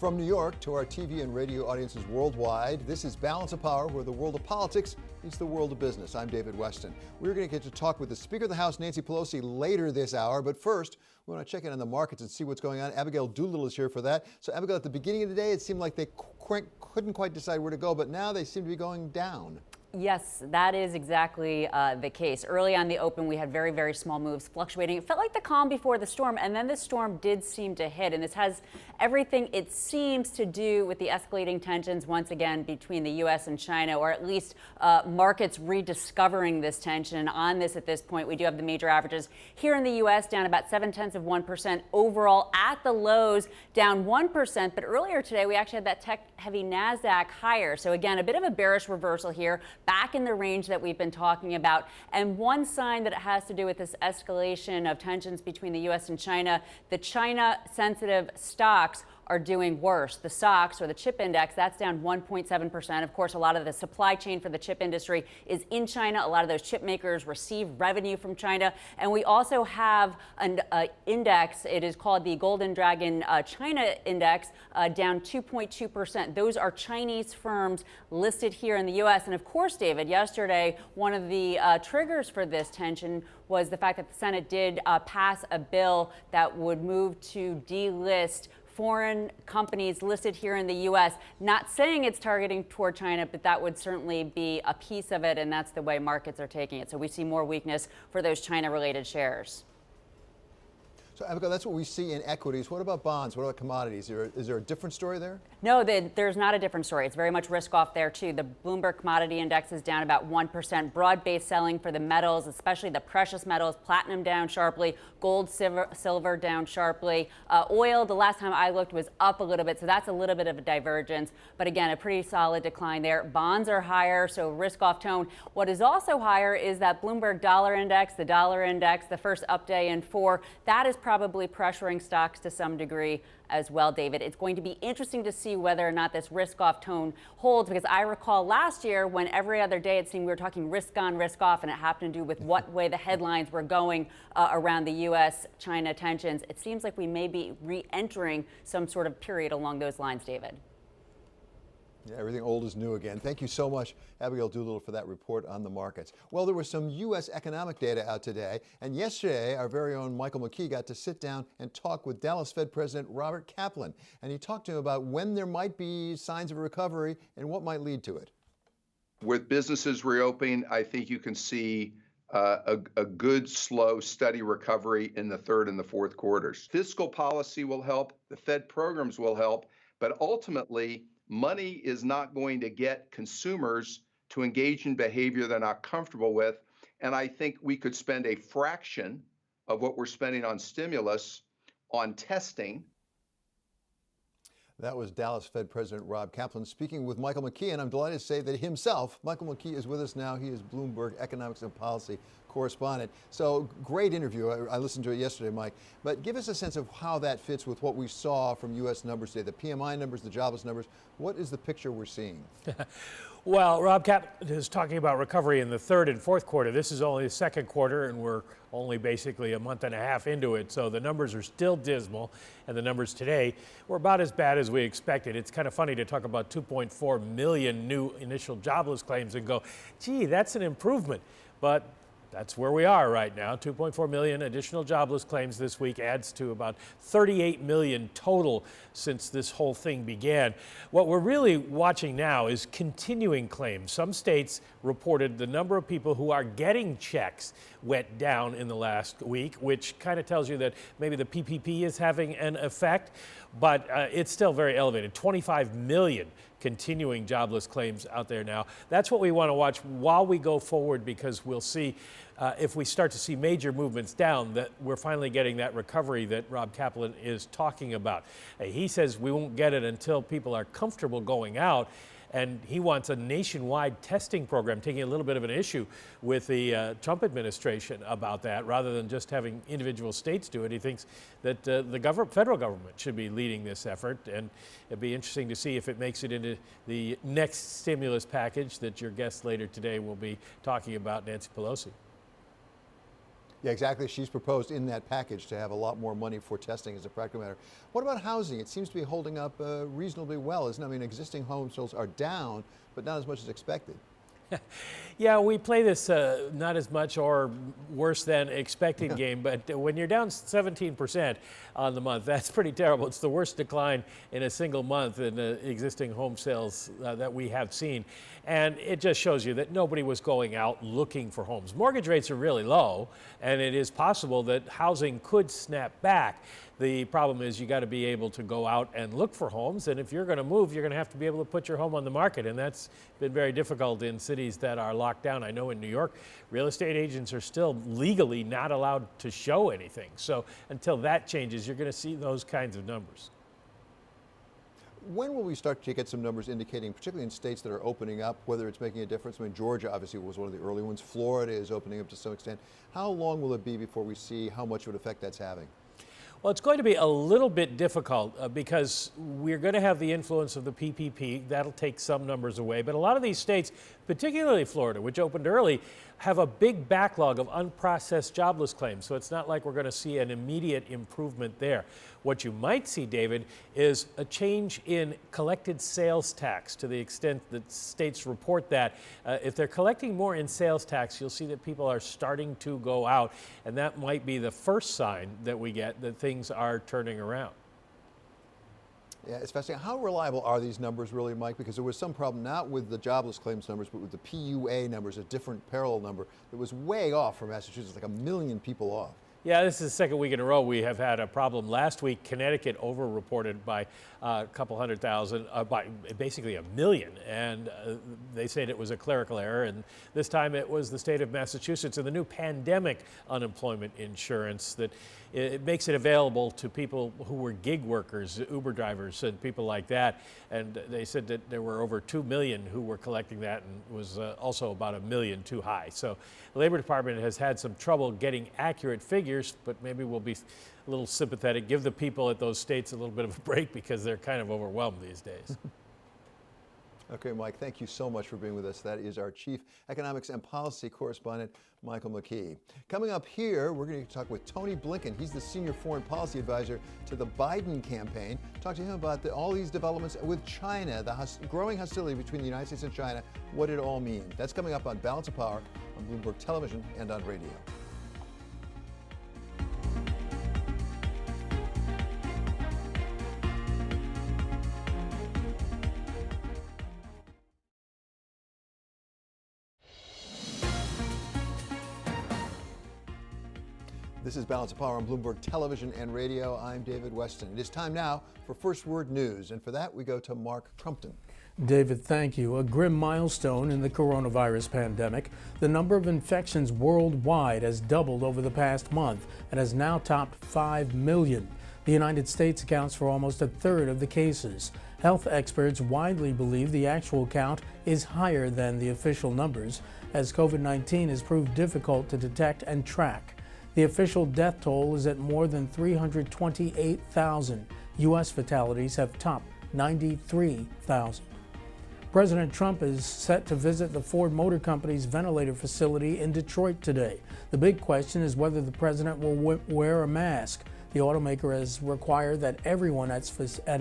From New York to our TV and radio audiences worldwide, this is Balance of Power, where the world of politics meets the world of business. I'm David Westin. We're going to get to talk with the Speaker of the House, Nancy Pelosi, later this hour. But first, we want to check in on the markets and see what's going on. Abigail Doolittle is here for that. So, Abigail, at the beginning of the day, it seemed like they couldn't quite decide where to go, but now they seem to be going down. Yes, that is exactly the case. Early on the open, we had very, very small moves fluctuating. It felt like the calm before the storm, and then the storm did seem to hit. And this has everything, it seems, to do with the escalating tensions once again between the U.S. and China, or at least markets rediscovering this tension. On this at this point, we do have the major averages here in the U.S. down about 0.7% overall at the lows, down 1%. But earlier today, we actually had that tech-heavy NASDAQ higher. So again, a bit of a bearish reversal here, back in the range that we've been talking about. And one sign that it has to do with this escalation of tensions between the U.S. and China, the China-sensitive stocks are doing worse. The SOX, or the chip index, that's down 1.7%. Of course, a lot of the supply chain for the chip industry is in China. A lot of those chip makers receive revenue from China. And we also have an index. It is called the Golden Dragon China Index, down 2.2%. Those are Chinese firms listed here in the U.S. And of course, David, yesterday, one of the triggers for this tension was the fact that the Senate did pass a bill that would move to delist foreign companies listed here in the U.S., not saying it's targeting toward China, but that would certainly be a piece of it, and that's the way markets are taking it. So we see more weakness for those China-related shares. So, Abigail, that's what we see in equities. What about bonds? What about commodities? Is there a different story there? No, there's not a different story. It's very much risk off there, too. The Bloomberg Commodity Index is down about 1%. Broad-based selling for the metals, especially the precious metals. Platinum down sharply. Gold, silver down sharply. Oil, the last time I looked, was up a little bit, so that's a little bit of a divergence. But again, a pretty solid decline there. Bonds are higher, so risk-off tone. What is also higher is that Bloomberg Dollar Index, the dollar index, the first up day in 4. That is probably pressuring stocks to some degree as well, David. It's going to be interesting to see whether or not this risk-off tone holds, because I recall last year when every other day it seemed we were talking risk on, risk off, and it happened to do with what way the headlines were going around the U.S.-China tensions. It seems like we may be re-entering some sort of period along those lines, David. Yeah, everything old is new again. Thank you so much, Abigail Doolittle, for that report on the markets. Well, there was some U.S. economic data out today, and yesterday our very own Michael McKee got to sit down and talk with Dallas Fed President Robert Kaplan, and he talked to him about when there might be signs of a recovery and what might lead to it. With businesses reopening, I think you can see a good, slow, steady recovery in the third and the fourth quarters. Fiscal policy will help, the Fed programs will help, but ultimately, money is not going to get consumers to engage in behavior they're not comfortable with. And I think we could spend a fraction of what we're spending on stimulus on testing. That was Dallas Fed President Rob Kaplan speaking with Michael McKee, and I'm delighted to say that himself, Michael McKee, is with us now. He is Bloomberg Economics and Policy correspondent. So great interview. I listened to it yesterday, Mike. But give us a sense of how that fits with what we saw from U.S. numbers today, the PMI numbers, the jobless numbers. What is the picture we're seeing? Well, Rob Kaplan is talking about recovery in the third and fourth quarter. This is only the second quarter, and we're only basically a month and a half into it. So the numbers are still dismal, and the numbers today were about as bad as we expected. It's kind of funny to talk about 2.4 million new initial jobless claims and go, gee, that's an improvement. But that's where we are right now. 2.4 million additional jobless claims this week adds to about 38 million total since this whole thing began. What we're really watching now is continuing claims. Some states reported the number of people who are getting checks went down in the last week, which kind of tells you that maybe the PPP is having an effect, but it's still very elevated. 25 million continuing jobless claims out there now. That's what we want to watch while we go forward, because we'll see if we start to see major movements down, that we're finally getting that recovery that Rob Kaplan is talking about. He says we won't get it until people are comfortable going out. And he wants a nationwide testing program, taking a little bit of an issue with the Trump administration about that, rather than just having individual states do it. He thinks that the federal government should be leading this effort, and it'd be interesting to see if it makes it into the next stimulus package that your guest later today will be talking about, Nancy Pelosi. Yeah, exactly. She's proposed in that package to have a lot more money for testing as a practical matter. What about housing? It seems to be holding up reasonably well, isn't it? I mean, existing home sales are down, but not as much as expected. Yeah, we play this not as much or worse than expected game, but when you're down 17% on the month, that's pretty terrible. It's the worst decline in a single month in the existing home sales that we have seen. And it just shows you that nobody was going out looking for homes. Mortgage rates are really low, and it is possible that housing could snap back. The problem is you got to be able to go out and look for homes, and if you're going to move, you're going to have to be able to put your home on the market, and that's been very difficult in cities that are locked down. I know in New York, real estate agents are still legally not allowed to show anything. So until that changes, you're going to see those kinds of numbers. When will we start to get some numbers indicating, particularly in states that are opening up, whether it's making a difference? I mean, Georgia obviously was one of the early ones. Florida is opening up to some extent. How long will it be before we see how much of an effect that's having? Well, it's going to be a little bit difficult because we're going to have the influence of the PPP. That'll take some numbers away. But a lot of these states, particularly Florida, which opened early, have a big backlog of unprocessed jobless claims. So it's not like we're going to see an immediate improvement there. What you might see, David, is a change in collected sales tax to the extent that states report that. If they're collecting more in sales tax, you'll see that people are starting to go out. And that might be the first sign that we get that things are turning around. Yeah, it's fascinating. How reliable are these numbers really, Mike? Because there was some problem not with the jobless claims numbers, but with the PUA numbers, a different parallel number that was way off for Massachusetts, like 1 million people off. Yeah, this is the second week in a row we have had a problem. Last week, Connecticut over-reported by a couple 100,000, by basically 1 million, and they said it was a clerical error. And this time it was the state of Massachusetts and the new pandemic unemployment insurance that it makes it available to people who were gig workers, Uber drivers and people like that. And they said that there were over 2 million who were collecting that, and it was also about 1 million too high. So the Labor Department has had some trouble getting accurate figures, but maybe we'll be a little sympathetic, give the people at those states a little bit of a break because they're kind of overwhelmed these days. Okay, Mike, thank you so much for being with us. That is our Chief Economics and Policy Correspondent, Michael McKee. Coming up here, we're going to talk with Tony Blinken. He's the Senior Foreign Policy Advisor to the Biden campaign. Talk to him about all these developments with China, the growing hostility between the United States and China, what it all means. That's coming up on Balance of Power on Bloomberg Television and on radio. This is Balance of Power on Bloomberg Television and Radio. I'm David Westin. It is time now for First Word News, and for that we go to Mark Crumpton. David, thank you. A grim milestone in the coronavirus pandemic. The number of infections worldwide has doubled over the past month and has now topped 5 million. The United States accounts for almost a third of the cases. Health experts widely believe the actual count is higher than the official numbers, as COVID-19 has proved difficult to detect and track. The official death toll is at more than 328,000. U.S. fatalities have topped 93,000. President Trump is set to visit the Ford Motor Company's ventilator facility in Detroit today. The big question is whether the president will wear a mask. The automaker has required that everyone at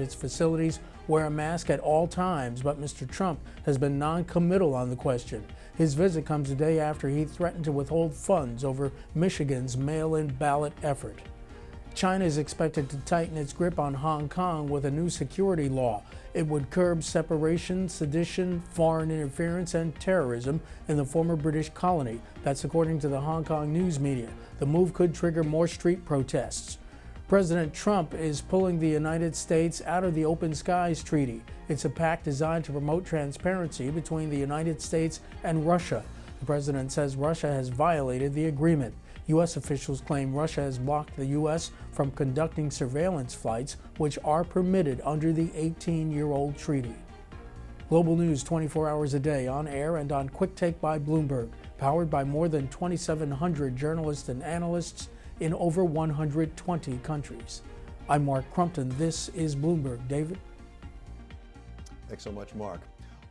its facilities wear a mask at all times, but Mr. Trump has been non-committal on the question. His visit comes a day after he threatened to withhold funds over Michigan's mail-in ballot effort. China is expected to tighten its grip on Hong Kong with a new security law. It would curb separation, sedition, foreign interference, and terrorism in the former British colony. That's according to the Hong Kong news media. The move could trigger more street protests. President Trump is pulling the United States out of the Open Skies Treaty. It's a pact designed to promote transparency between the United States and Russia. The president says Russia has violated the agreement. U.S. officials claim Russia has blocked the U.S. from conducting surveillance flights, which are permitted under the 18-year-old treaty. Global news 24 hours a day, on air and on Quick Take by Bloomberg, powered by more than 2,700 journalists and analysts in over 120 countries. I'm Mark Crumpton. This is Bloomberg. David? Thanks so much, Mark.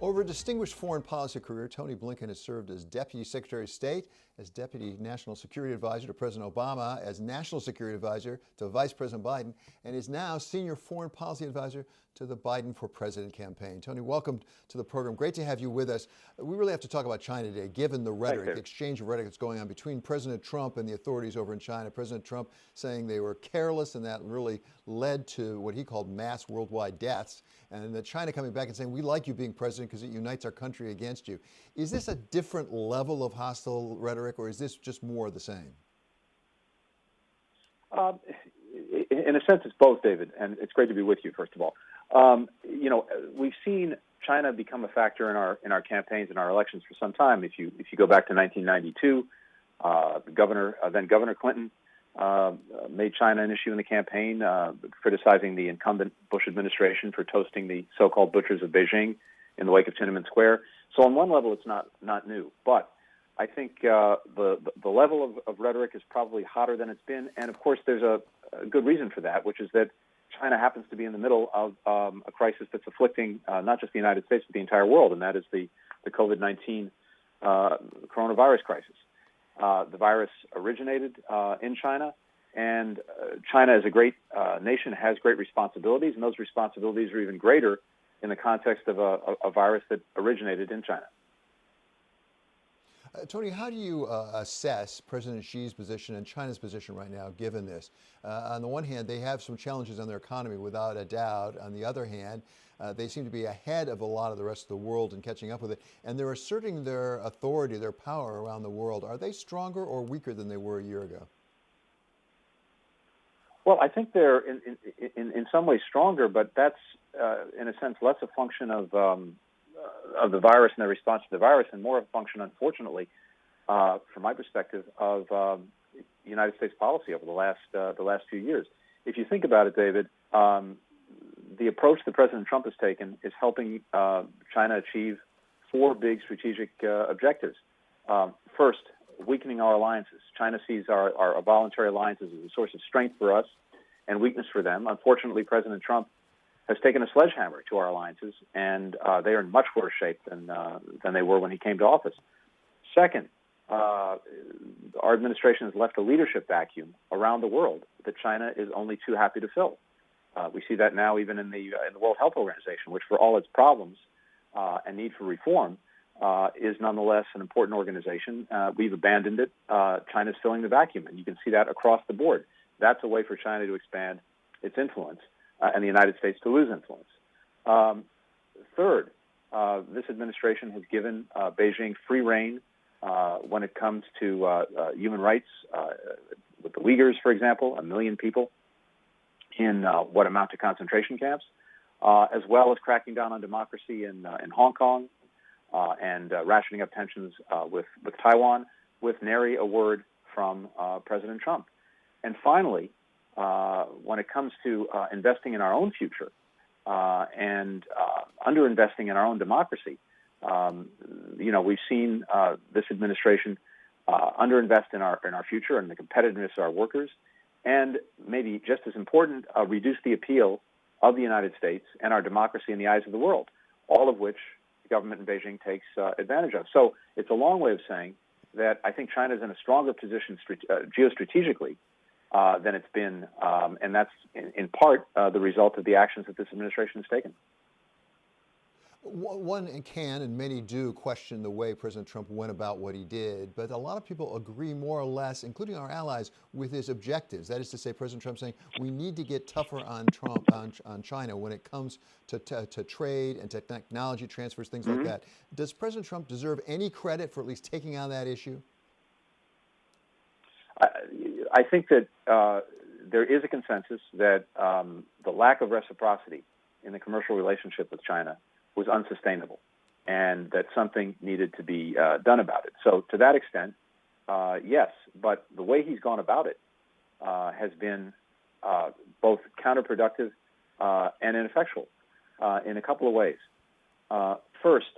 Over a distinguished foreign policy career, Tony Blinken has served as Deputy Secretary of State as Deputy National Security Advisor to President Obama, as National Security Advisor to Vice President Biden, and is now Senior Foreign Policy Advisor to the Biden for President campaign. Tony, welcome to the program. Great to have you with us. We really have to talk about China today, given the rhetoric, the exchange of rhetoric that's going on between President Trump and the authorities over in China. President Trump saying they were careless, and that really led to what he called mass worldwide deaths. And that China coming back and saying, we like you being president because it unites our country against you. Is this a different level of hostile rhetoric, or is this just more of the same? In a sense, it's both, David, and it's great to be with you, first of all. We've seen China become a factor in our campaigns and our elections for some time. If you go back to 1992, then Governor Clinton made China an issue in the campaign, criticizing the incumbent Bush administration for toasting the so-called butchers of Beijing in the wake of Tiananmen Square. So on one level, it's not new, but I think the level of rhetoric is probably hotter than it's been, and of course there's a good reason for that, which is that China happens to be in the middle of a crisis that's afflicting not just the United States but the entire world, and that is the COVID-19 coronavirus crisis. The virus originated in China, and China, as a great nation, has great responsibilities, and those responsibilities are even greater in the context of a virus that originated in China. Tony, how do you assess President Xi's position and China's position right now, given this? On the one hand, they have some challenges on their economy, without a doubt. On the other hand, they seem to be ahead of a lot of the rest of the world and catching up with it. And they're asserting their authority, their power around the world. Are they stronger or weaker than they were a year ago? Well, I think they're in some ways stronger, but that's, in a sense, less a function of the virus and their response to the virus, and more a function, unfortunately, from my perspective, of United States policy over the last few years. If you think about it, David, the approach that President Trump has taken is helping China achieve four big strategic objectives. First, weakening our alliances. China sees our voluntary alliances as a source of strength for us and weakness for them. Unfortunately, President Trump has taken a sledgehammer to our alliances, and they are in much worse shape than they were when he came to office. Second, our administration has left a leadership vacuum around the world that China is only too happy to fill. We see that now even in the World Health Organization, which, for all its problems and need for reform, is nonetheless an important organization. We've abandoned it. China's filling the vacuum, and you can see that across the board. That's a way for China to expand its influence and the United States to lose influence. Third, this administration has given Beijing free rein when it comes to human rights, with the Uyghurs, for example, 1 million people in what amount to concentration camps, as well as cracking down on democracy in Hong Kong and rationing up tensions with Taiwan, with nary a word from President Trump. And finally, when it comes to investing in our own future and underinvesting in our own democracy, we've seen this administration underinvest in our future and the competitiveness of our workers, and maybe just as important, reduce the appeal of the United States and our democracy in the eyes of the world, all of which the government in Beijing takes advantage of. So it's a long way of saying that I think China is in a stronger position geostrategically than it's been, and that's in part the result of the actions that this administration has taken. One can, and many do, question the way President Trump went about what he did, but a lot of people agree more or less, including our allies, with his objectives. That is to say, President Trump saying we need to get tougher on China when it comes to trade and to technology transfers, things like that. Does President Trump deserve any credit for at least taking on that issue? I think that there is a consensus that the lack of reciprocity in the commercial relationship with China was unsustainable, and that something needed to be done about it. So to that extent, yes, but the way he's gone about it has been both counterproductive and ineffectual in a couple of ways. First,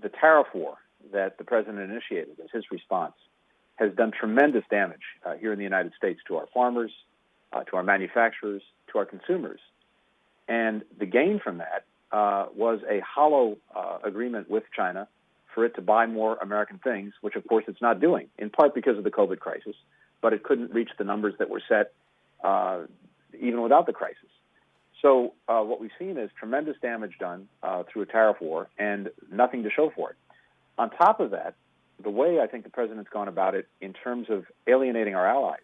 the tariff war that the president initiated as his response has done tremendous damage here in the United States to our farmers, to our manufacturers, to our consumers. And the gain from that was a hollow agreement with China for it to buy more American things, which of course it's not doing, in part because of the COVID crisis, but it couldn't reach the numbers that were set even without the crisis. So what we've seen is tremendous damage done through a tariff war and nothing to show for it. On top of that, the way I think the president's gone about it in terms of alienating our allies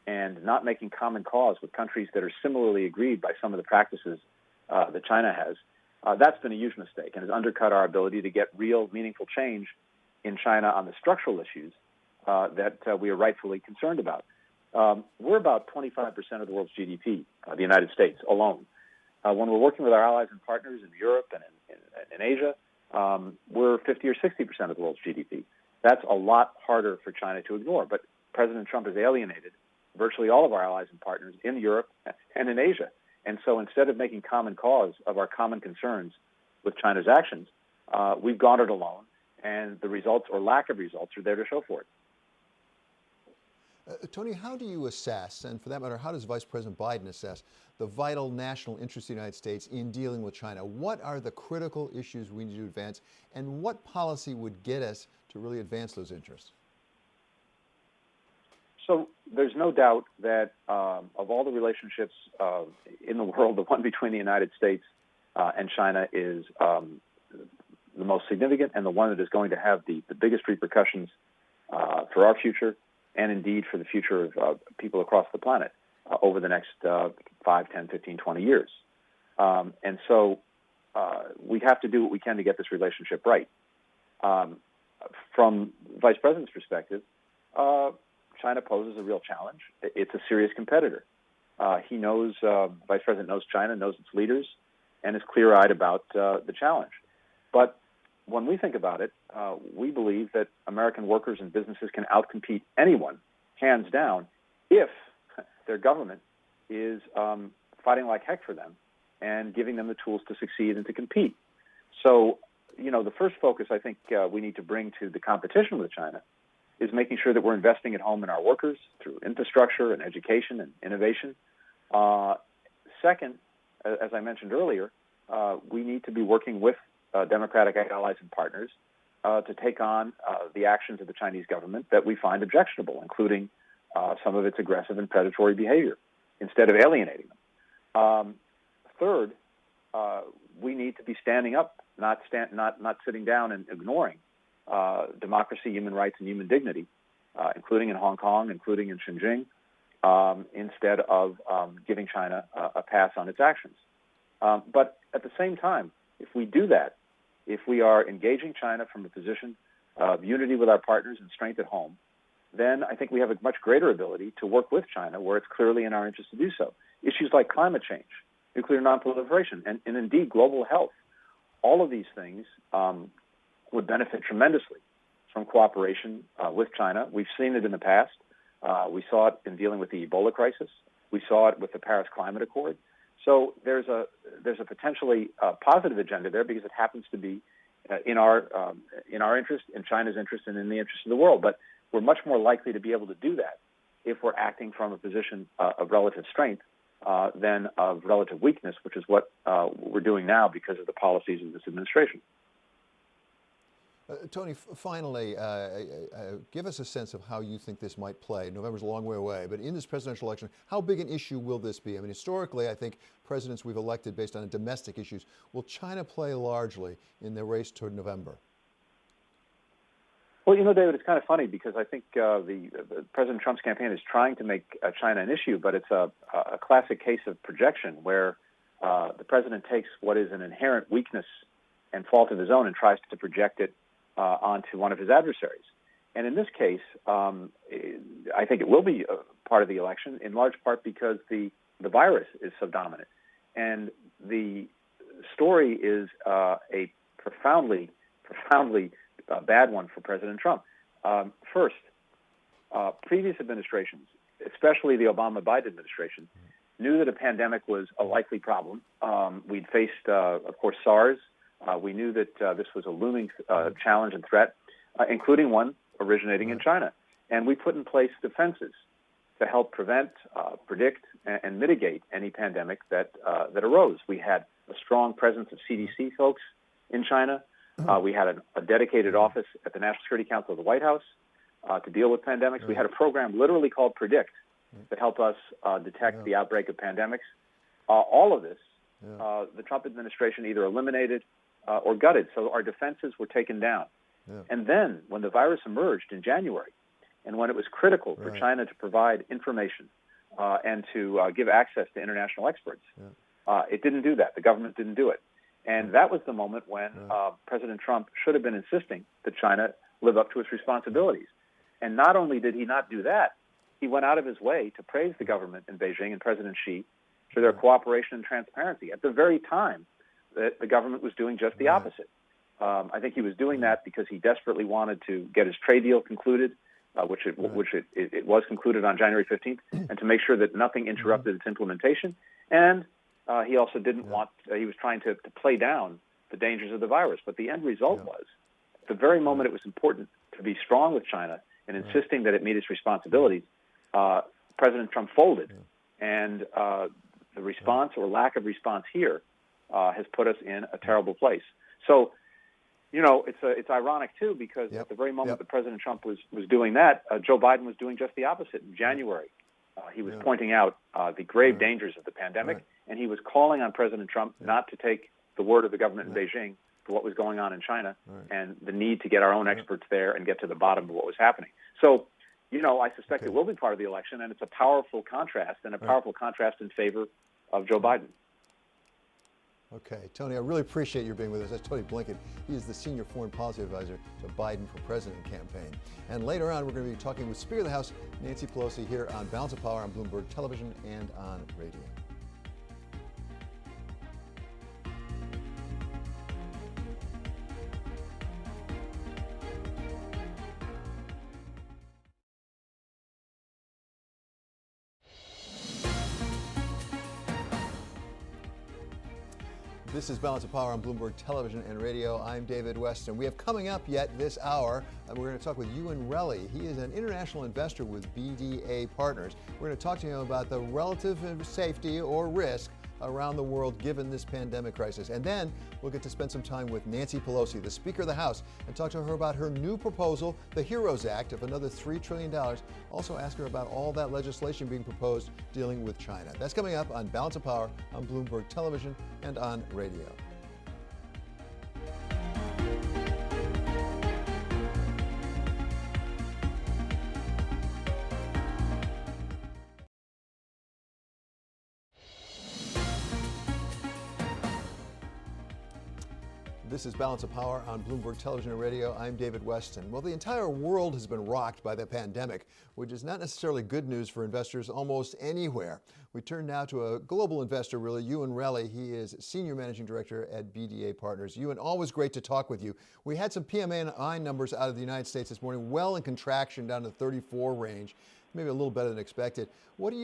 and not making common cause with countries that are similarly aggrieved by some of the practices that China has, that's been a huge mistake and has undercut our ability to get real, meaningful change in China on the structural issues that we are rightfully concerned about. We're about 25% of the world's GDP, the United States alone. When we're working with our allies and partners in Europe and in Asia, we're 50 or 60% of the world's GDP. That's a lot harder for China to ignore. But President Trump has alienated virtually all of our allies and partners in Europe and in Asia. And so instead of making common cause of our common concerns with China's actions, we've gone it alone, and the results or lack of results are there to show for it. Tony, how do you assess, and for that matter, how does Vice President Biden assess the vital national interest of the United States in dealing with China? What are the critical issues we need to advance, and what policy would get us to really advance those interests? So there's no doubt that of all the relationships in the world, the one between the United States and China is the most significant and the one that is going to have the biggest repercussions for our future and indeed for the future of people across the planet over the next 5, 10, 15, 20 years. And so we have to do what we can to get this relationship right. From the Vice President's perspective, China poses a real challenge. It's a serious competitor. He knows, Vice President knows China, knows its leaders, and is clear-eyed about the challenge. But when we think about it, we believe that American workers and businesses can outcompete anyone, hands down, if their government is fighting like heck for them and giving them the tools to succeed and to compete. So, the first focus I think we need to bring to the competition with China is making sure that we're investing at home in our workers through infrastructure and education and innovation. Second, as I mentioned earlier, we need to be working with democratic allies and partners to take on the actions of the Chinese government that we find objectionable, including some of its aggressive and predatory behavior, instead of alienating them. Third, we need to be standing up, not sitting down and ignoring democracy, human rights, and human dignity, including in Hong Kong, including in Xinjiang, instead of giving China a pass on its actions. But at the same time, if we do that, if we are engaging China from a position of unity with our partners and strength at home, then I think we have a much greater ability to work with China where it's clearly in our interest to do so. Issues like climate change, nuclear nonproliferation, and indeed global health, all of these things would benefit tremendously from cooperation with China. We've seen it in the past. We saw it in dealing with the Ebola crisis. We saw it with the Paris Climate Accord. So there's a potentially positive agenda there because it happens to be in our interest, in China's interest, and in the interest of the world. But we're much more likely to be able to do that if we're acting from a position of relative strength than of relative weakness, which is what we're doing now because of the policies of this administration. Tony, finally, give us a sense of how you think this might play. November's a long way away, but in this presidential election, how big an issue will this be? I mean, historically, I think presidents we've elected based on domestic issues. Will China play largely in the race toward November? Well, David, it's kind of funny because I think President Trump's campaign is trying to make China an issue, but it's a classic case of projection where the president takes what is an inherent weakness and fault of his own and tries to project it onto one of his adversaries. And in this case, I think it will be a part of the election, in large part because the virus is so dominant. And the story is a profoundly bad one for President Trump. First, previous administrations, especially the Obama-Biden administration, knew that a pandemic was a likely problem. We'd faced, of course, SARS. We knew that this was a looming challenge and threat, including one originating in China. And we put in place defenses to help prevent, predict, and mitigate any pandemic that arose. We had a strong presence of CDC folks in China. We had a dedicated office at the National Security Council of the White House to deal with pandemics. We had a program literally called Predict that helped us detect the outbreak of pandemics. All of this, the Trump administration either eliminated or gutted, so our defenses were taken down. And then when the virus emerged in January, and when it was critical for China to provide information and to give access to international experts, it didn't do that. The government didn't do it. And that was the moment when President Trump should have been insisting that China live up to its responsibilities. And not only did he not do that, he went out of his way to praise the government in Beijing and President Xi for their cooperation and transparency at the very time that the government was doing just the opposite. I think he was doing that because he desperately wanted to get his trade deal concluded, which it was concluded on January 15th, and to make sure that nothing interrupted its implementation. And he also didn't want, he was trying to play down the dangers of the virus. But the end result was, at the very moment it was important to be strong with China and insisting that it meet its responsibilities, President Trump folded. And the response or lack of response here has put us in a terrible place. So, you know, it's ironic, too, because at the very moment that President Trump was doing that, Joe Biden was doing just the opposite. In January, he was pointing out the grave dangers of the pandemic, and he was calling on President Trump not to take the word of the government in Beijing for what was going on in China and the need to get our own experts there and get to the bottom of what was happening. So, you know, I suspect it will be part of the election, and it's a powerful contrast, and a powerful contrast in favor of Joe Biden. Okay, Tony, I really appreciate your being with us. That's Tony Blinken. He is the senior foreign policy advisor to Biden for President campaign. And later on, we're going to be talking with Speaker of the House Nancy Pelosi here on Balance of Power on Bloomberg Television and on radio. This is Balance of Power on Bloomberg Television and Radio. I'm David Westin. We have coming up yet this hour, and we're going to talk with Ewan Relly. He is an international investor with BDA Partners. We're going to talk to him about the relative safety or risk around the world given this pandemic crisis. And then we'll get to spend some time with Nancy Pelosi, the Speaker of the House, and talk to her about her new proposal, the HEROES Act, of another $3 trillion. Also ask her about all that legislation being proposed dealing with China. That's coming up on Balance of Power on Bloomberg Television and on radio. This is Balance of Power on Bloomberg Television and Radio. I'm David Westin. Well, the entire world has been rocked by the pandemic, which is not necessarily good news for investors almost anywhere. We turn now to a global investor, really, Ewan Relly. He is Senior Managing Director at BDA Partners. Ewan, always great to talk with you. We had some PMI numbers out of the United States this morning, well in contraction down to the 34 range, maybe a little better than expected. How do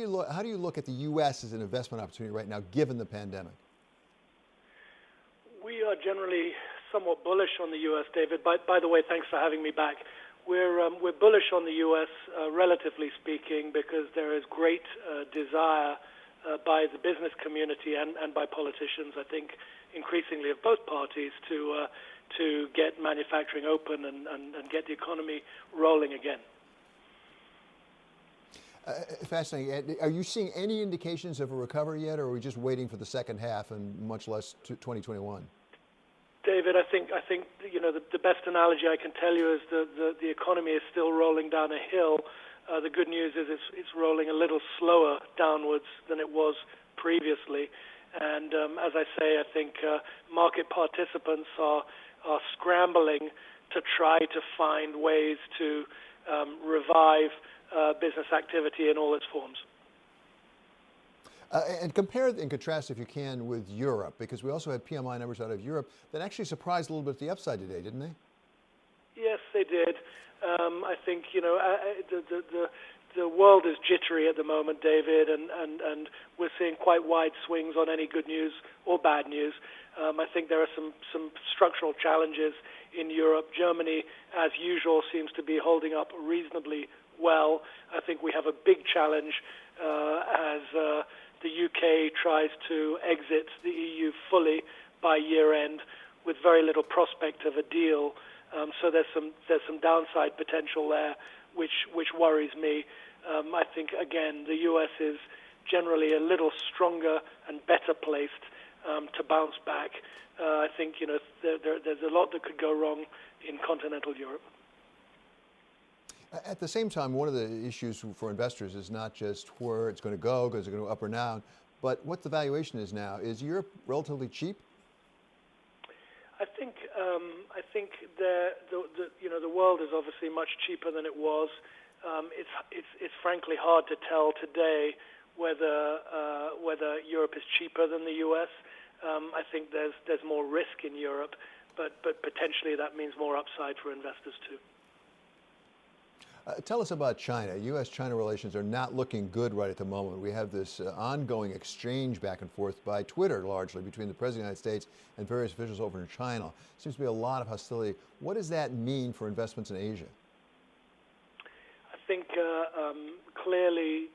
you look at the U.S. as an investment opportunity right now, given the pandemic? We are generally somewhat bullish on the U.S., David. By the way, thanks for having me back. We're bullish on the U.S., relatively speaking, because there is great desire by the business community and by politicians, I think, increasingly of both parties, to get manufacturing open and get the economy rolling again. Fascinating. Are you seeing any indications of a recovery yet, or are we just waiting for the second half and much less 2021? David, I think you know the best analogy I can tell you is the economy is still rolling down a hill. The good news is it's rolling a little slower downwards than it was previously. And as I say, I think market participants are scrambling to try to find ways to revive business activity in all its forms. And compare and contrast, if you can, with Europe, because we also had PMI numbers out of Europe that actually surprised a little bit at the upside today, didn't they? Yes, they did. I think, you know, the world is jittery at the moment, David, and we're seeing quite wide swings on any good news or bad news. I think there are some structural challenges in Europe. Germany, as usual, seems to be holding up reasonably well. I think we have a big challenge as the UK tries to exit the EU fully by year end. with very little prospect of a deal. So there's some downside potential there, which worries me. I think again the U.S. is generally a little stronger and better placed to bounce back. I think there's a lot that could go wrong in continental Europe. At the same time, one of the issues for investors is not just where it's going to go, is it going to go up or down, but what the valuation is now. Is Europe relatively cheap? I think the world is obviously much cheaper than it was. It's frankly hard to tell today whether Europe is cheaper than the U.S. I think there's more risk in Europe, but potentially that means more upside for investors too. Tell us about China. U.S.-China relations are not looking good right at the moment. We have this ongoing exchange back and forth by Twitter, largely, between the President of the United States and various officials over in China. Seems to be a lot of hostility. What does that mean for investments in Asia? I think clearly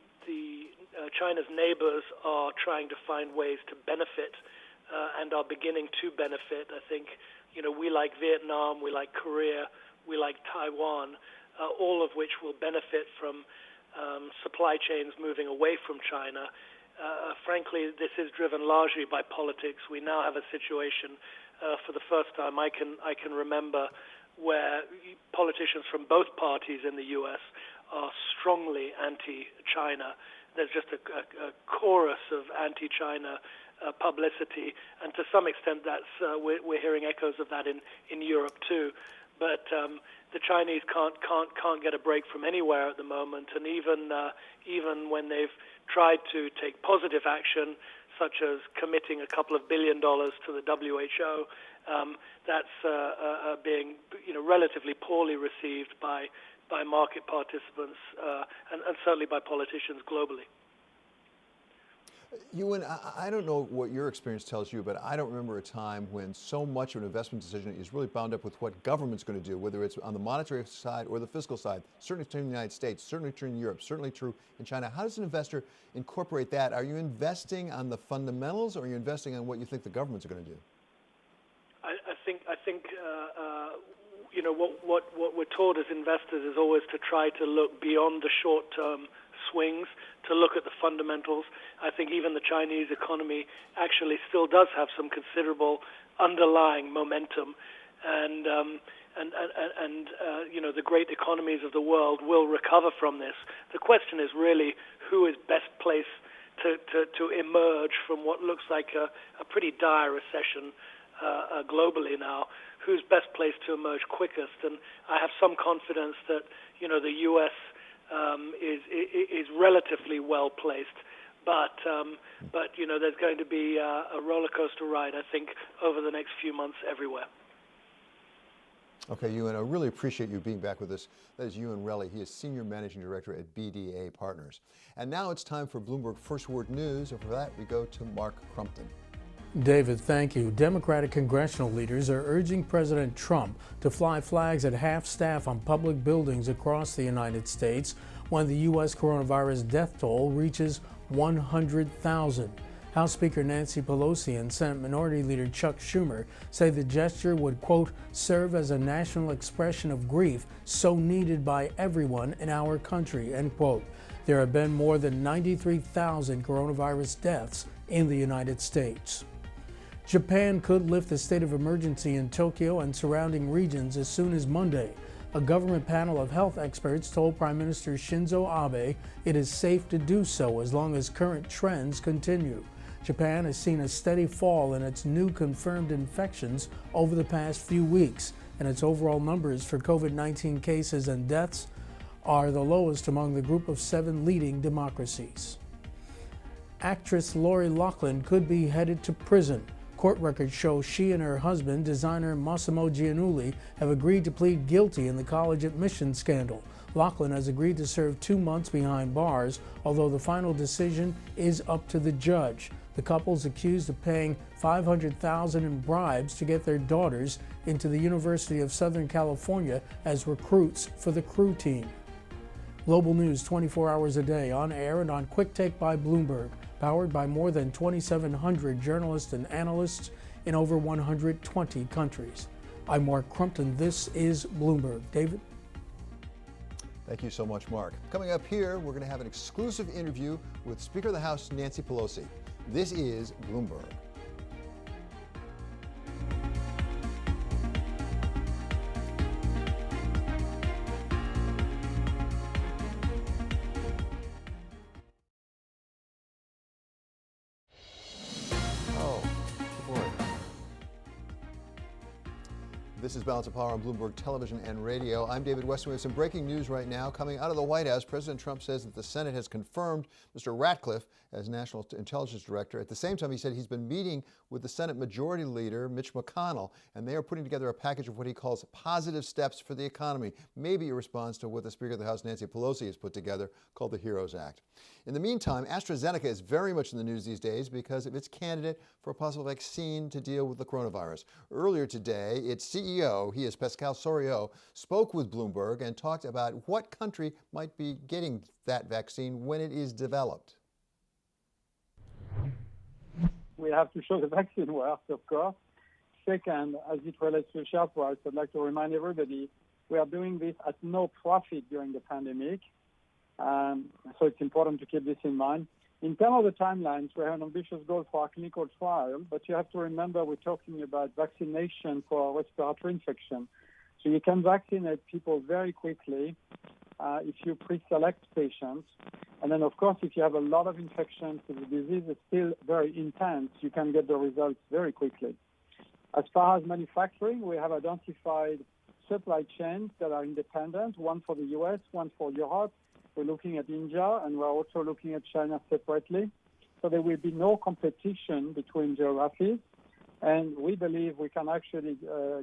China's neighbors are trying to find ways to benefit and are beginning to benefit. I think, we like Vietnam, we like Korea, we like Taiwan, all of which will benefit from supply chains moving away from China. Frankly, this is driven largely by politics. We now have a situation for the first time I can remember where politicians from both parties in the U.S. are strongly anti-China. There's just a chorus of anti-China publicity, and to some extent we're hearing echoes of that in Europe too. But the Chinese can't get a break from anywhere at the moment, and even when they've tried to take positive action, such as committing a couple of $1 billion to the WHO, that's being relatively poorly received by market participants and certainly by politicians globally. Ewan, I don't know what your experience tells you, but I don't remember a time when so much of an investment decision is really bound up with what government's going to do, whether it's on the monetary side or the fiscal side. Certainly true in the United States, certainly true in Europe, certainly true in China. How does an investor incorporate that? Are you investing on the fundamentals, or are you investing on what you think the governments are going to do? I think what we're taught as investors is always to try to look beyond the short-term swings, to look at the fundamentals. I think even the Chinese economy actually still does have some considerable underlying momentum, and the great economies of the world will recover from this. The question is really who is best placed to emerge from what looks like a pretty dire recession globally now. Who's best placed to emerge quickest? And I have some confidence that the U.S. is relatively well placed, but there's going to be a roller coaster ride, I think, over the next few months everywhere. Okay, Ewan, I really appreciate you being back with us. That is Ewan Relly. He is Senior Managing Director at BDA Partners. And now it's time for Bloomberg First Word News, and for that we go to Mark Crumpton. David, thank you. Democratic congressional leaders are urging President Trump to fly flags at half-staff on public buildings across the United States when the U.S. coronavirus death toll reaches 100,000. House Speaker Nancy Pelosi and Senate Minority Leader Chuck Schumer say the gesture would, quote, serve as a national expression of grief so needed by everyone in our country, end quote. There have been more than 93,000 coronavirus deaths in the United States. Japan could lift the state of emergency in Tokyo and surrounding regions as soon as Monday. A government panel of health experts told Prime Minister Shinzo Abe it is safe to do so as long as current trends continue. Japan has seen a steady fall in its new confirmed infections over the past few weeks, and its overall numbers for COVID-19 cases and deaths are the lowest among the group of 7 leading democracies. Actress Lori Loughlin could be headed to prison. Court records show she and her husband, designer Massimo Giannulli, have agreed to plead guilty in the college admissions scandal. Loughlin has agreed to serve 2 months behind bars, although the final decision is up to the judge. The couple's accused of paying $500,000 in bribes to get their daughters into the University of Southern California as recruits for the crew team. Global news 24 hours a day, on air and on Quick Take by Bloomberg. Powered by more than 2,700 journalists and analysts in over 120 countries. I'm Mark Crumpton. This is Bloomberg. David? Thank you so much, Mark. Coming up here, we're going to have an exclusive interview with Speaker of the House Nancy Pelosi. This is Bloomberg. This is Balance of Power on Bloomberg Television and Radio. I'm David Westin. We have some breaking news right now. Coming out of the White House, President Trump says that the Senate has confirmed Mr. Ratcliffe as National Intelligence Director. At the same time, he said he's been meeting with the Senate Majority Leader, Mitch McConnell, and they are putting together a package of what he calls positive steps for the economy, maybe a response to what the Speaker of the House, Nancy Pelosi, has put together called the HEROES Act. In the meantime, AstraZeneca is very much in the news these days because of its candidate for a possible vaccine to deal with the coronavirus. Earlier today, its CEO, he is Pascal Soriot, spoke with Bloomberg and talked about what country might be getting that vaccine when it is developed. We have to show the vaccine works, of course. Second, as it relates to share price, I'd like to remind everybody we are doing this at no profit during the pandemic. So it's important to keep this in mind. In terms of the timelines, we have an ambitious goal for our clinical trial, but you have to remember we're talking about vaccination for respiratory infection. So you can vaccinate people very quickly if you pre-select patients. And then, of course, if you have a lot of infections, if the disease is still very intense, you can get the results very quickly. As far as manufacturing, we have identified supply chains that are independent, one for the U.S., one for Europe. We're looking at India, and we're also looking at China separately. So there will be no competition between geographies, and we believe we can actually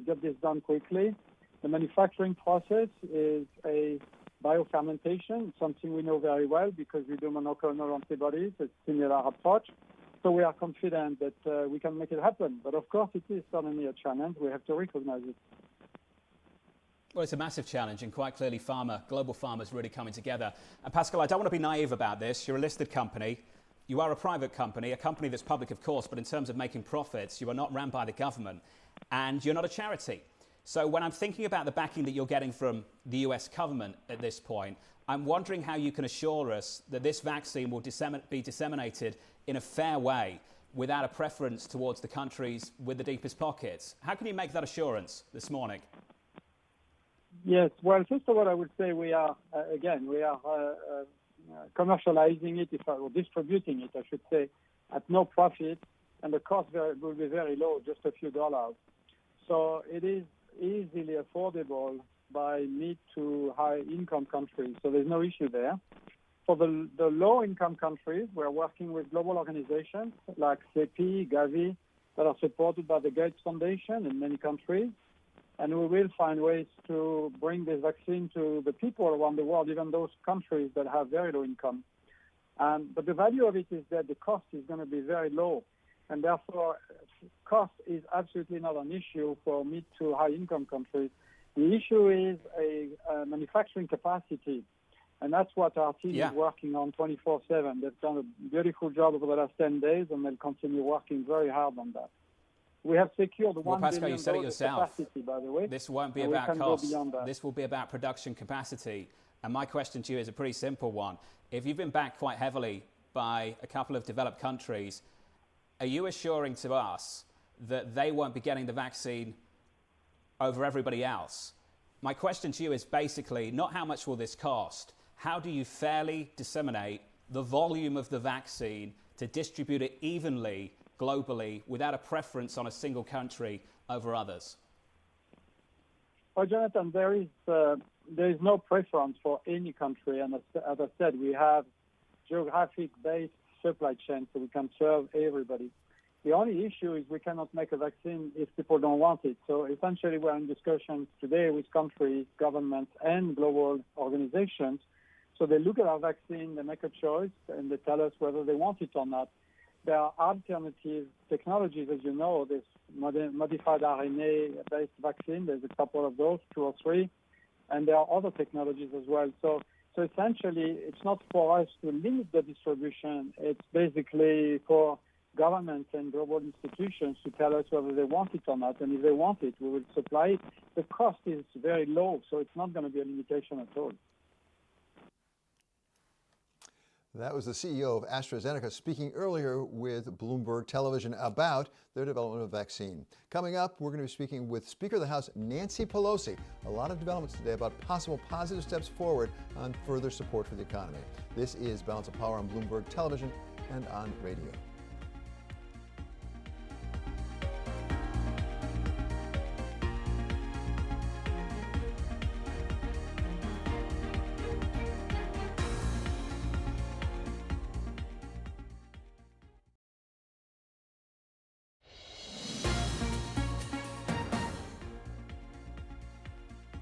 get this done quickly. The manufacturing process is a biofermentation, something we know very well because we do monoclonal antibodies. It's a similar approach. So we are confident that we can make it happen. But of course, it is certainly a challenge. We have to recognize it. Well, it's a massive challenge, and quite clearly global pharma is really coming together. And Pascal, I don't want to be naive about this. You're a listed company. You are a private company, a company that's public, of course, but in terms of making profits, you are not run by the government, and you're not a charity. So when I'm thinking about the backing that you're getting from the US government at this point, I'm wondering how you can assure us that this vaccine will be disseminated in a fair way without a preference towards the countries with the deepest pockets. How can you make that assurance this morning? Yes, well, first of all, I would say we are commercializing it, or distributing it, I should say, at no profit, and the cost will be very low, just a few dollars. So it is easily affordable by mid to high income countries, so there's no issue there. For the low income countries, we're working with global organizations like CEPI, Gavi, that are supported by the Gates Foundation in many countries. And we will find ways to bring this vaccine to the people around the world, even those countries that have very low income. But the value of it is that the cost is going to be very low. And therefore, cost is absolutely not an issue for mid to high income countries. The issue is a manufacturing capacity. And that's what our team is working on 24/7. They've done a beautiful job over the last 10 days, and they'll continue working very hard on that. We have secured $1 Pascal, you said it yourself. Capacity, by the way. This won't be about cost. This will be about production capacity. And my question to you is a pretty simple one. If you've been backed quite heavily by a couple of developed countries, are you assuring to us that they won't be getting the vaccine over everybody else? My question to you is basically not how much will this cost, how do you fairly disseminate the volume of the vaccine to distribute it evenly globally without a preference on a single country over others? Well, Jonathan, there is no preference for any country. And as I said, we have geographic-based supply chains so we can serve everybody. The only issue is we cannot make a vaccine if people don't want it. So essentially, we're in discussions today with countries, governments, and global organizations. So they look at our vaccine, they make a choice, and they tell us whether they want it or not. There are alternative technologies, as you know. There's modified RNA-based vaccine. There's a couple of those, 2 or 3. And there are other technologies as well. So essentially, it's not for us to limit the distribution. It's basically for governments and global institutions to tell us whether they want it or not. And if they want it, we will supply it. The cost is very low, so it's not going to be a limitation at all. That was the CEO of AstraZeneca speaking earlier with Bloomberg Television about their development of a vaccine. Coming up, we're going to be speaking with Speaker of the House Nancy Pelosi. A lot of developments today about possible positive steps forward on further support for the economy. This is Balance of Power on Bloomberg Television and on radio.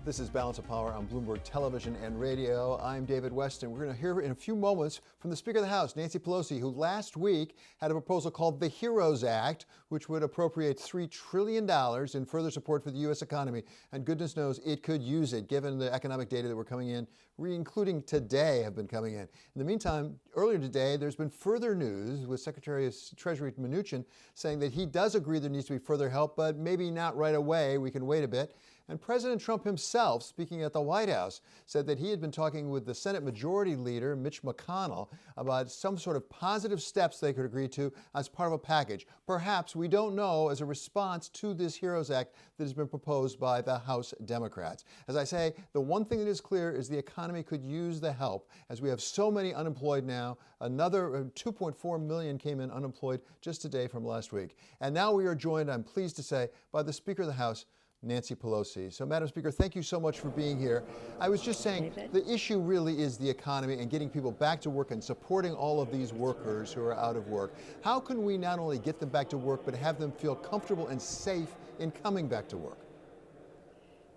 This is Balance of Power on Bloomberg Television and Radio. I'm David Westin. We're going to hear in a few moments from the Speaker of the House, Nancy Pelosi, who last week had a proposal called the HEROES Act, which would appropriate $3 trillion in further support for the U.S. economy. And goodness knows it could use it, given the economic data that were coming in, including today, have been coming in. In the meantime, earlier today, there's been further news with Secretary of Treasury Mnuchin saying that he does agree there needs to be further help, but maybe not right away. We can wait a bit. And President Trump himself, speaking at the White House, said that he had been talking with the Senate Majority Leader, Mitch McConnell, about some sort of positive steps they could agree to as part of a package. Perhaps, we don't know, as a response to this HEROES Act that has been proposed by the House Democrats. As I say, the one thing that is clear is the economy could use the help, as we have so many unemployed now. Another 2.4 million came in unemployed just today from last week. And now we are joined, I'm pleased to say, by the Speaker of the House, Nancy Pelosi. So, Madam Speaker, thank you so much for being here. I was just saying, the issue really is the economy and getting people back to work and supporting all of these workers who are out of work. How can we not only get them back to work, but have them feel comfortable and safe in coming back to work?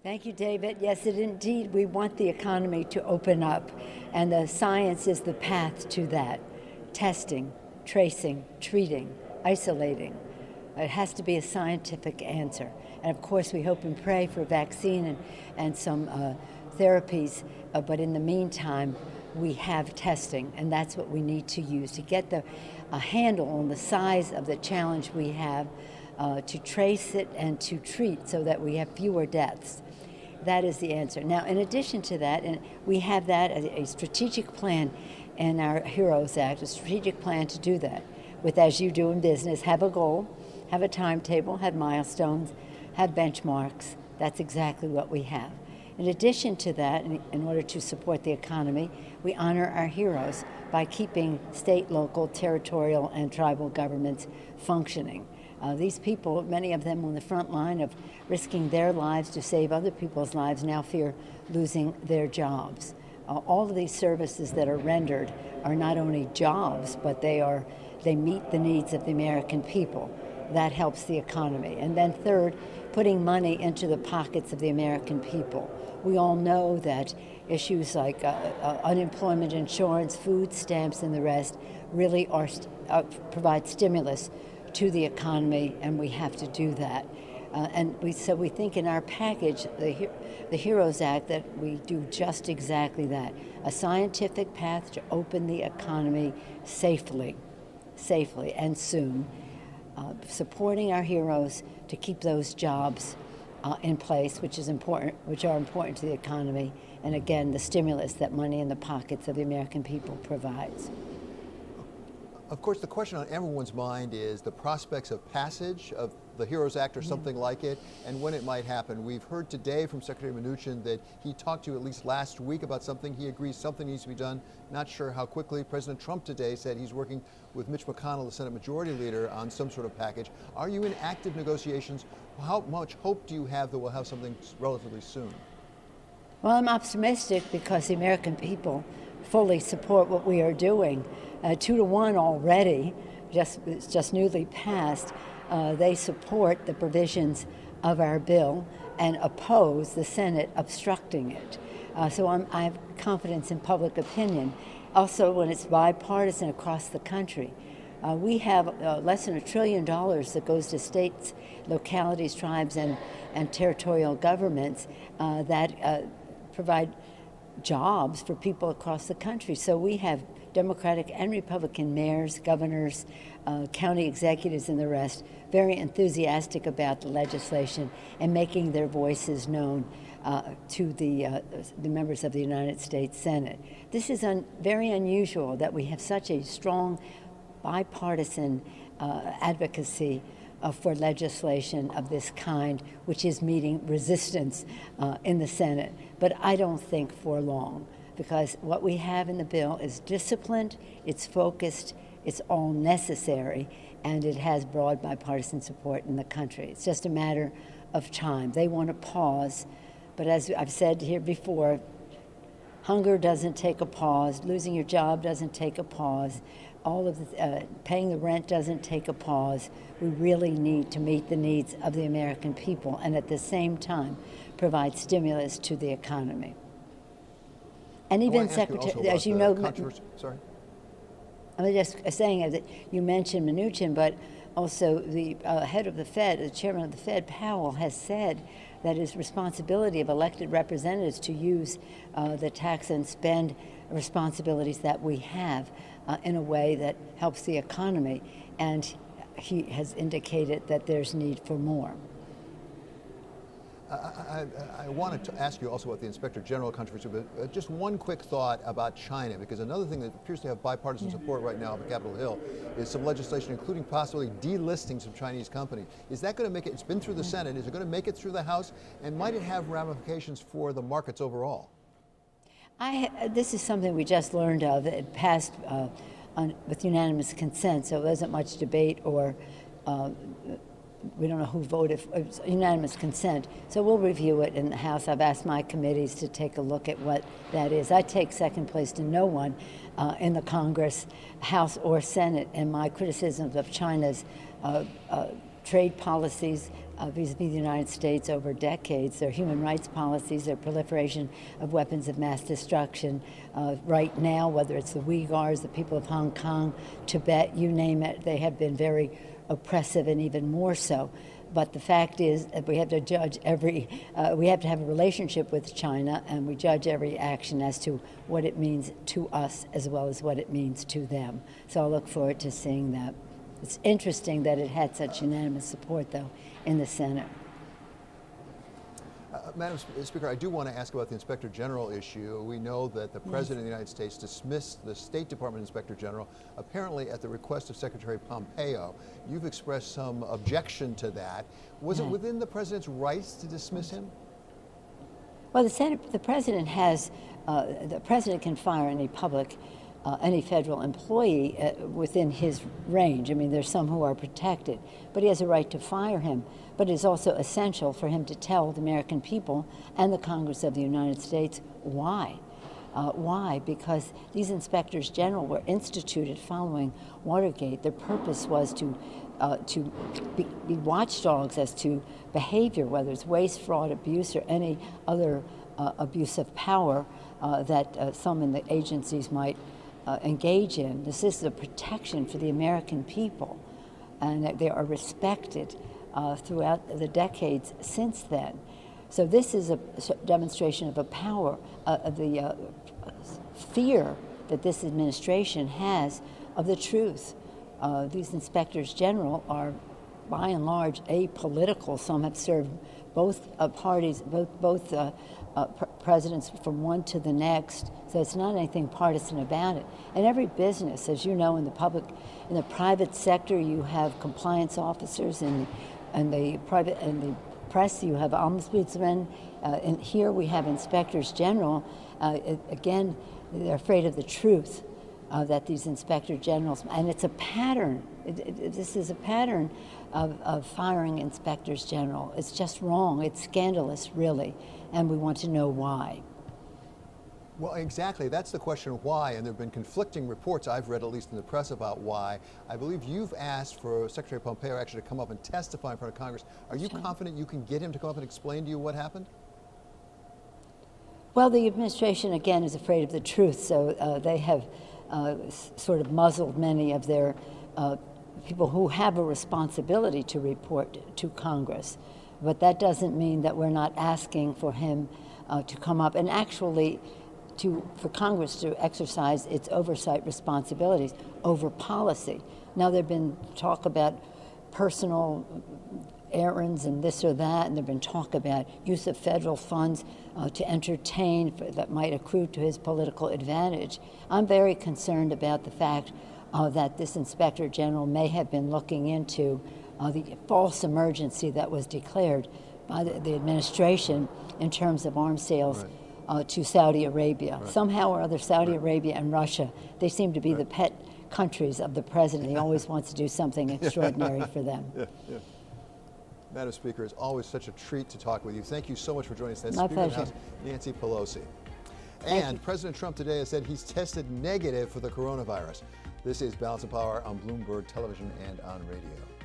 Thank you, David. Yes, indeed, we want the economy to open up, and the science is the path to that. Testing, tracing, treating, isolating. It has to be a scientific answer. And of course, we hope and pray for a vaccine and some therapies. But in the meantime, we have testing, and that's what we need to use to get a handle on the size of the challenge we have, to trace it and to treat so that we have fewer deaths. That is the answer. Now, in addition to that, and we have that as a strategic plan in our HEROES Act, a strategic plan to do that with, as you do in business, have a goal, have a timetable, have milestones, have benchmarks. That's exactly what we have. In addition to that, in order to support the economy, we honor our heroes by keeping state, local, territorial, and tribal governments functioning. These people, many of them on the front line of risking their lives to save other people's lives, now fear losing their jobs. All of these services that are rendered are not only jobs, but they meet the needs of the American people. That helps the economy. And then third, putting money into the pockets of the American people. We all know that issues like unemployment insurance, food stamps, and the rest really provide stimulus to the economy, and we have to do that. So we think in our package, the HEROES Act, that we do just exactly that. A scientific path to open the economy safely and soon. Supporting our heroes to keep those jobs in place, which are important to the economy, and again, the stimulus that money in the pockets of the American people provides. Of course, the question on everyone's mind is the prospects of passage of the HEROES Act or something like it, and when it might happen. We've heard today from Secretary Mnuchin that he talked to you at least last week about something. He agrees something needs to be done. Not sure how quickly. President Trump today said he's working with Mitch McConnell, the Senate Majority Leader, on some sort of package. Are you in active negotiations? How much hope do you have that we'll have something relatively soon? Well, I'm optimistic because the American people fully support what we are doing. 2-1 already, just newly passed. They support the provisions of our bill and oppose the Senate obstructing it. So I have confidence in public opinion. Also, when it's bipartisan across the country, we have less than $1 trillion that goes to states, localities, tribes, and territorial governments that provide jobs for people across the country. So we have Democratic and Republican mayors, governors, county executives, and the rest very enthusiastic about the legislation and making their voices known to the members of the United States Senate. This is very unusual that we have such a strong bipartisan advocacy for legislation of this kind, which is meeting resistance in the Senate. But I don't think for long, because what we have in the bill is disciplined, it's focused, it's all necessary, and it has broad bipartisan support in the country. It's just a matter of time. They want to pause, but as I've said here before, hunger doesn't take a pause, losing your job doesn't take a pause, all of the, paying the rent doesn't take a pause. We really need to meet the needs of the American people and at the same time provide stimulus to the economy. And even Secretary, as you know, sorry. I'm just saying that you mentioned Mnuchin, but also the head of the Fed, the chairman of the Fed, Powell, has said that it is responsibility of elected representatives to use the tax and spend responsibilities that we have in a way that helps the economy. And he has indicated that there's need for more. I wanted to ask you also about the Inspector General controversy, but just one quick thought about China, because another thing that appears to have bipartisan support right now on Capitol Hill is some legislation, including possibly delisting some Chinese companies. Is that going to make it, it's been through the Senate, is it going to make it through the House, and might it have ramifications for the markets overall? This is something we just learned of. It passed with unanimous consent, so there wasn't much debate or we don't know who voted. It was unanimous consent. So we'll review it in the House. I've asked my committees to take a look at what that is. I take second place to no one in the Congress, House, or Senate in my criticisms of China's trade policies vis-a-vis the United States over decades, their human rights policies, their proliferation of weapons of mass destruction. Right now, whether it's the Uyghurs, the people of Hong Kong, Tibet, you name it, they have been very oppressive and even more so. But the fact is that we have to judge we have to have a relationship with China, and we judge every action as to what it means to us as well as what it means to them. So I'll look forward to seeing that. It's interesting that it had such unanimous support, though, in the Senate. Madam Speaker, I do want to ask about the Inspector General issue. We know that the President of the United States dismissed the State Department Inspector General, apparently at the request of Secretary Pompeo. You've expressed some objection to that. Was it within the President's rights to dismiss him? Well, the President has, the President can fire any federal employee within his range. I mean, there's some who are protected, but he has a right to fire him. But it's also essential for him to tell the American people and the Congress of the United States why. Why? Because these inspectors general were instituted following Watergate. Their purpose was to be watchdogs as to behavior, whether it's waste, fraud, abuse, or any other abuse of power that some in the agencies might engage in. This is a protection for the American people, and they are respected throughout the decades since then. So this is a demonstration of a power, of the fear that this administration has of the truth. These inspectors general are, by and large, apolitical. Some have served both parties, both presidents from one to the next. So it's not anything partisan about it. In every business, as you know, in the private sector, you have compliance officers, in the press, you have ombudsmen. And here we have inspectors general. Again, they're afraid of the truth that these inspector generals, and it's a pattern. This is a pattern of firing inspectors general. It's just wrong. It's scandalous, really, and we want to know why. Well, exactly. That's the question of why, and there have been conflicting reports I've read, at least in the press, about why. I believe you've asked for Secretary Pompeo actually to come up and testify in front of Congress. Are you confident you can get him to come up and explain to you what happened? Well, the administration, again, is afraid of the truth, so they have sort of muzzled many of their people who have a responsibility to report to Congress. But that doesn't mean that we're not asking for him to come up. And actually, for Congress to exercise its oversight responsibilities over policy. Now, there have been talk about personal errands and this or that, and there have been talk about use of federal funds to entertain that might accrue to his political advantage. I'm very concerned about the fact that this Inspector General may have been looking into the false emergency that was declared by the administration in terms of arms sales to Saudi Arabia. Somehow or other, Saudi Arabia and Russia, they seem to be the pet countries of the president. He always wants to do something extraordinary for them. Madam Speaker, it's always such a treat to talk with you. Thank you so much for joining us. That's My Speaker of the pleasure. House, Nancy Pelosi. Thank And you. President Trump today has said he's tested negative for the coronavirus. This is Balance of Power on Bloomberg Television and on radio.